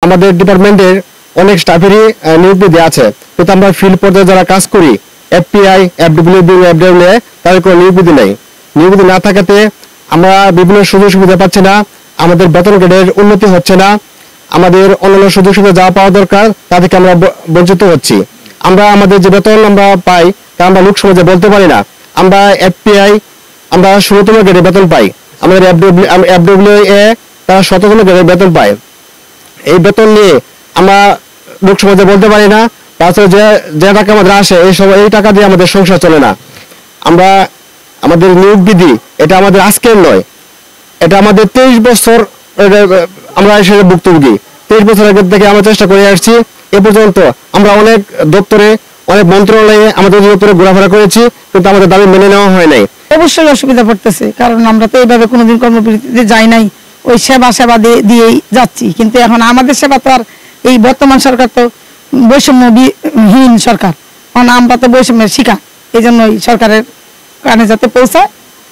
আমাদের ডিপার্টমেন্টের অনেক স্টাফেরই নিয়োগ বিধি আছে, কিন্তু আমরা ফিল্ড পর্যায়ে যারা কাজ করি এফপিআই, এফডব্লিউ, তাদের কোনো নিয়োগ বিধি নেই। নিয়োগ বিধি না থাকাতে আমরা বিভিন্ন সুযোগ সুবিধা পাচ্ছি না, আমাদের বেতন গ্রেডের উন্নতি হচ্ছে না, আমাদের অন্যান্য সুযোগ সুবিধা যা পাওয়া দরকার তা থেকে আমরা বঞ্চিত হচ্ছি। আমরা আমাদের যে বেতন আমরা পাই তা আমরা লোক সমাজে বলতে পারি না। আমরা এফপিআই আমরা 16তম গ্রেডে বেতন পাই, আমাদের এফডব্লিউ তারা 17তম গ্রেডে বেতন পায়। এই বেতন নিয়ে আমরা লোক সমাজে বলতে পারি না, তাছাড়া যে টাকা আমাদের আসে এই টাকা দিয়ে আমাদের সংসার চলে না। আমরা আমাদের নিয়োগ বিধি এটা আমাদের আজকের নয়, এটা আমাদের 23 বছর আমরা এসে ভুক্তভোগী। 23 বছর আগে থেকে আমরা চেষ্টা করে আসছি, এ পর্যন্ত আমরা অনেক দপ্তরে অনেক মন্ত্রণালয়ে আমাদের দপ্তরে ঘোরাফেরা করেছি, কিন্তু আমাদের দাবি মেনে নেওয়া হয় নাই। অবশ্যই অসুবিধা পড়তেছে, কারণ আমরা তো এইভাবে কোনোদিন কর্মবিরতিতে যাই নাই, ওই সেবা দিয়েই যাচ্ছি। কিন্তু এখন আমাদের সেবা তো আর এই বর্তমান সরকার তো বৈষম্যহীন সরকার, কারণ আমরা তো বৈষম্যের শিকার। এই জন্য সরকারের কানে যাতে পৌঁছায়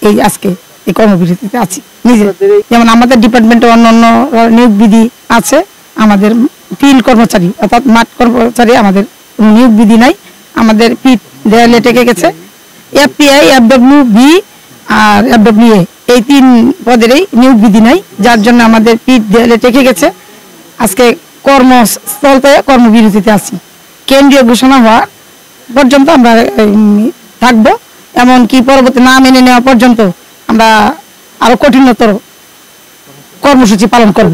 এই আজকে এই কর্মবিরতিতে আছি নিজে। যেমন আমাদের ডিপার্টমেন্টে অন্যান্য নিয়োগ বিধি আছে, আমাদের ফিল্ড কর্মচারী অর্থাৎ মাঠ কর্মচারী আমাদের নিয়োগ বিধি নাই। আমাদের পিঠ দেয়ালে টেকে গেছে। এফপিআই, এফডব্লিউ আর এফডব্লিউ এই 3 পদেরই নিয়োগ বিধি নাই, যার জন্য আমাদের পিঠ দেয়ালে টেকে গেছে। আজকে কর্মস্থলতে কর্মবিরতিতে আছি। কেন্দ্রীয় ঘোষণা হওয়া পর্যন্ত আমরা থাকবো, এমনকি পরবর্তী না মেনে নেওয়া পর্যন্ত আমরা আরো কঠিনতর কর্মসূচি পালন করব।